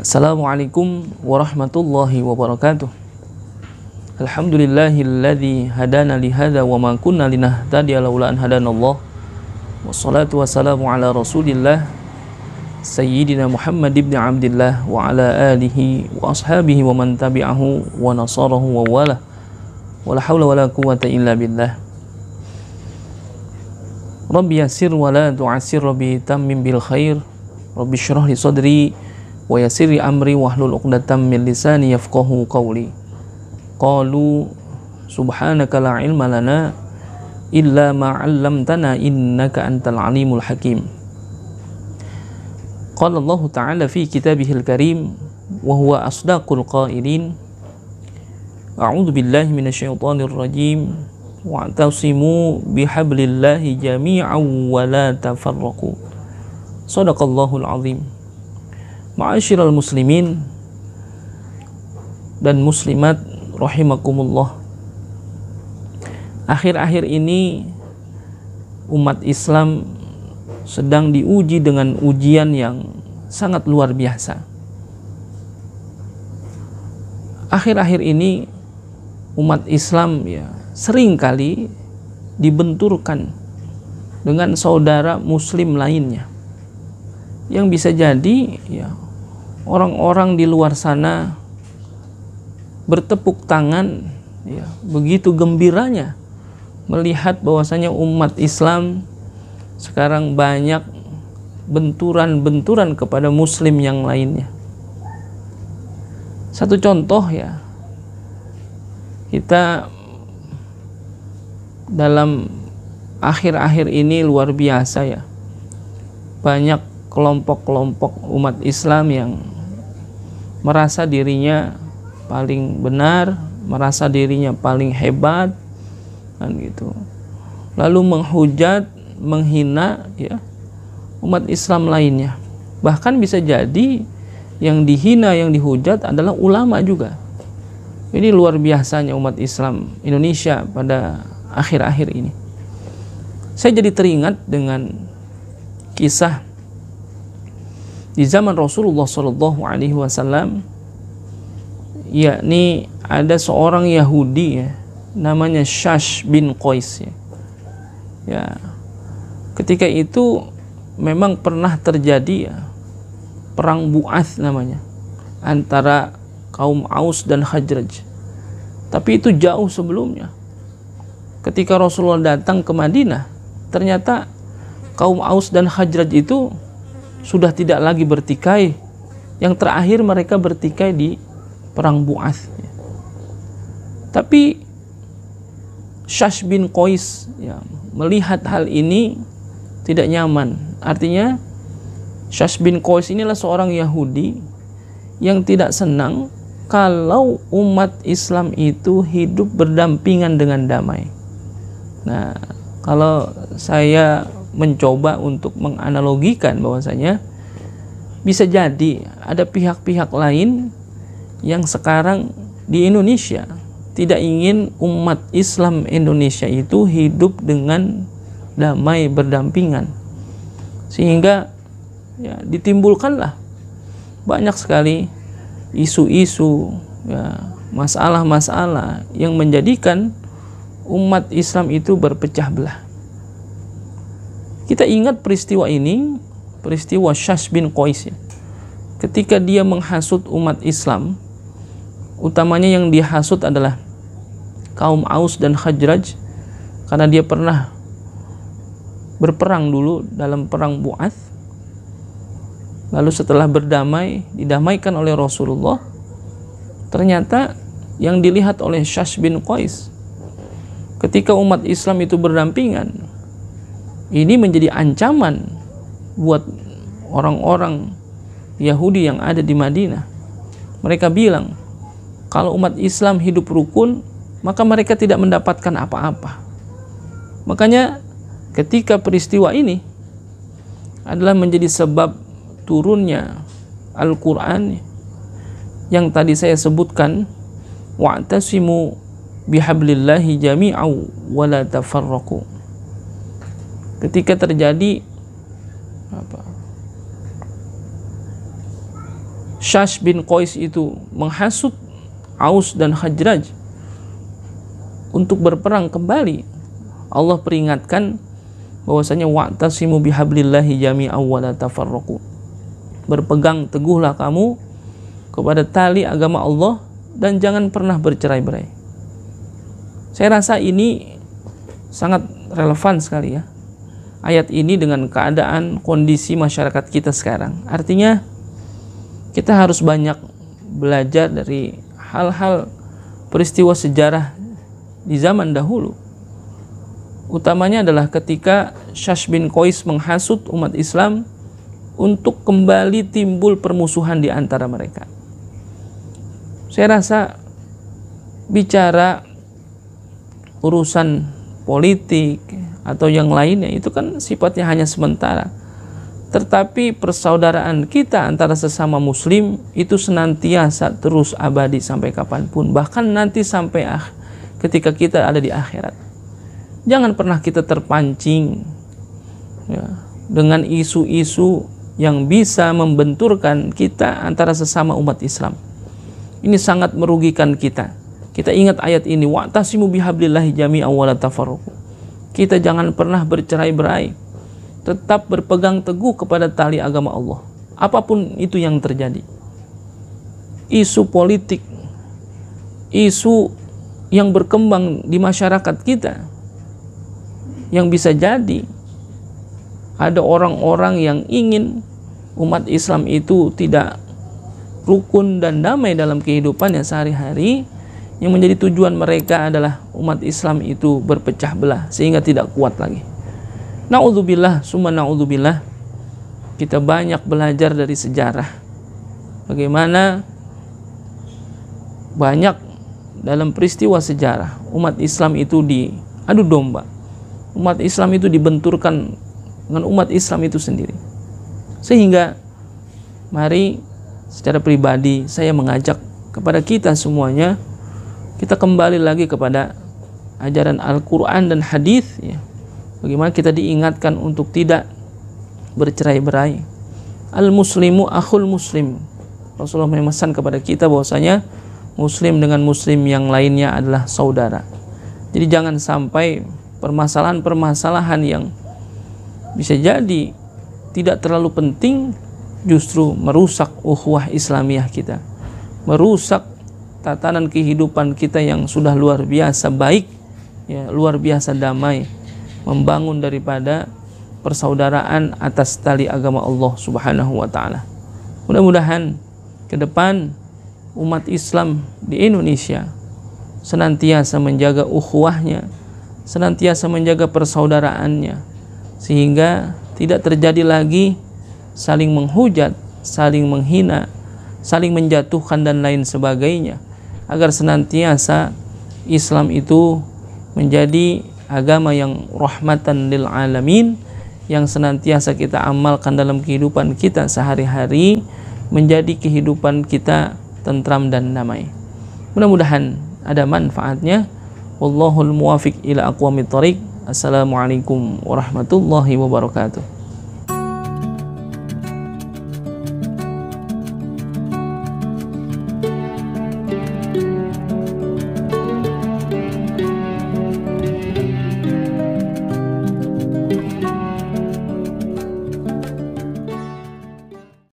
Assalamualaikum warahmatullahi wabarakatuh. Alhamdulillahilladzi hadana lihada wa ma kunna linahtadiya laula an hadanallah. Wassalatu wassalamu ala Rasulillah Sayyidina Muhammad ibn Abdillah wa ala alihi wa ashabihi wa man tabi'ahu wa nasarahu wa wala. Wala hawla wala quwwata illa billah. Rabbi yassir wa la tu'assir, Rabbi tammim bil khair, Rabbi shrah li sadri wa yassir amri wahlul 'uqdatam min lisani yafqahu qawli. Qalu subhanaka la ilma lana illa ma 'allamtana innaka antal alimul hakim. Qala Allah ta'ala fi kitabihil karim wa huwa asdaqul qailin. A'udzu billahi minasyaitonir rajim. Wa'tasimu bihablillahi jami'an wa la tafarraqu. Shadaqallahul azim. Ma'asyiral muslimin dan muslimat rahimakumullah. Akhir-akhir ini umat Islam sedang diuji dengan ujian yang sangat luar biasa. Akhir-akhir ini umat Islam sering kali dibenturkan dengan saudara muslim lainnya, yang bisa jadi orang-orang di luar sana bertepuk tangan begitu gembiranya melihat bahwasanya umat Islam sekarang banyak benturan-benturan kepada muslim yang lainnya. Satu contoh kita dalam akhir-akhir ini luar biasa banyak kelompok-kelompok umat Islam yang merasa dirinya paling benar, merasa dirinya paling hebat, kan gitu. Lalu menghujat, menghina umat Islam lainnya. Bahkan bisa jadi yang dihina, yang dihujat adalah ulama juga. Ini luar biasanya umat Islam Indonesia pada akhir-akhir ini. Saya jadi teringat dengan kisah di zaman Rasulullah SAW, yakni ada seorang Yahudi namanya Syash bin Qais. Ketika itu memang pernah terjadi perang Bu'ath namanya antara kaum Aus dan Khazraj. Tapi itu jauh sebelumnya. Ketika Rasulullah datang ke Madinah, ternyata kaum Aus dan Khazraj itu sudah tidak lagi bertikai. Yang terakhir mereka bertikai di perang Bu'ath. Tapi Syash bin Qais melihat hal ini tidak nyaman. Artinya Syash bin Qais inilah seorang Yahudi yang tidak senang kalau umat Islam itu hidup berdampingan dengan damai. Nah, kalau saya mencoba untuk menganalogikan bahwasanya bisa jadi ada pihak-pihak lain yang sekarang di Indonesia tidak ingin umat Islam Indonesia itu hidup dengan damai berdampingan, sehingga ditimbulkanlah banyak sekali isu-isu masalah-masalah yang menjadikan umat Islam itu berpecah belah. Kita ingat peristiwa ini, peristiwa Syash bin Qais ketika dia menghasut umat Islam. Utamanya yang dihasut adalah kaum Aus dan Khazraj, karena dia pernah berperang dulu dalam perang Bu'ath. Lalu setelah didamaikan oleh Rasulullah, ternyata yang dilihat oleh Syash bin Qais ketika umat Islam itu berdampingan, ini menjadi ancaman buat orang-orang Yahudi yang ada di Madinah. Mereka bilang, kalau umat Islam hidup rukun, maka mereka tidak mendapatkan apa-apa. Makanya ketika peristiwa ini adalah menjadi sebab turunnya Al-Quran yang tadi saya sebutkan, wa'tasimu bihablillahi jami'aw wa la tafarraqu. Ketika terjadi Syash bin Qais itu menghasut Aus dan Khazraj untuk berperang kembali, Allah peringatkan bahwasanya wa'tasimu bihablillahi jami'an wa la tafarraqu. Berpegang teguhlah kamu kepada tali agama Allah dan jangan pernah bercerai-berai. Saya rasa ini sangat relevan sekali ya, ayat ini dengan keadaan kondisi masyarakat kita sekarang. Artinya kita harus banyak belajar dari hal-hal peristiwa sejarah di zaman dahulu. Utamanya adalah ketika Syash bin Qais menghasut umat Islam untuk kembali timbul permusuhan di antara mereka. Saya rasa bicara urusan politik atau yang lainnya itu kan sifatnya hanya sementara. Tetapi persaudaraan kita antara sesama muslim itu senantiasa terus abadi sampai kapanpun, bahkan nanti sampai ketika kita ada di akhirat. Jangan pernah kita terpancing ya, dengan isu-isu yang bisa membenturkan kita antara sesama umat Islam. Ini sangat merugikan kita. Kita ingat ayat ini, wa'tasimu bihablillahi jami'an wa la tafarraqu. Kita jangan pernah bercerai-berai, tetap berpegang teguh kepada tali agama Allah, apapun itu yang terjadi. Isu politik, isu yang berkembang di masyarakat kita, yang bisa jadi ada orang-orang yang ingin umat Islam itu tidak rukun dan damai dalam kehidupannya sehari-hari, yang menjadi tujuan mereka adalah umat Islam itu berpecah belah sehingga tidak kuat lagi. Na'udzubillah, summa na'udzubillah. Kita banyak belajar dari sejarah, bagaimana banyak dalam peristiwa sejarah umat Islam itu diadu domba, umat Islam itu dibenturkan dengan umat Islam itu sendiri. Sehingga mari secara pribadi saya mengajak kepada kita semuanya, kita kembali lagi kepada ajaran Al-Quran dan hadis ya. Bagaimana kita diingatkan untuk tidak bercerai-berai. Al-muslimu akhul muslim. Rasulullah memesan kepada kita bahwasanya muslim dengan muslim yang lainnya adalah saudara. Jadi jangan sampai permasalahan-permasalahan yang bisa jadi tidak terlalu penting justru merusak ukhuwah Islamiyah kita, merusak tatanan kehidupan kita yang sudah luar biasa baik ya, luar biasa damai, membangun daripada persaudaraan atas tali agama Allah Subhanahu wa taala. Mudah-mudahan ke depan umat Islam di Indonesia senantiasa menjaga ukhuwahnya, senantiasa menjaga persaudaraannya, sehingga tidak terjadi lagi saling menghujat, saling menghina, saling menjatuhkan dan lain sebagainya, agar senantiasa Islam itu menjadi agama yang rahmatan lil alamin, yang senantiasa kita amalkan dalam kehidupan kita sehari-hari, menjadi kehidupan kita tentram dan damai. Mudah-mudahan ada manfaatnya. Wallahul muwafiq ila aqwamit thoriq. Assalamualaikum warahmatullahi wabarakatuh.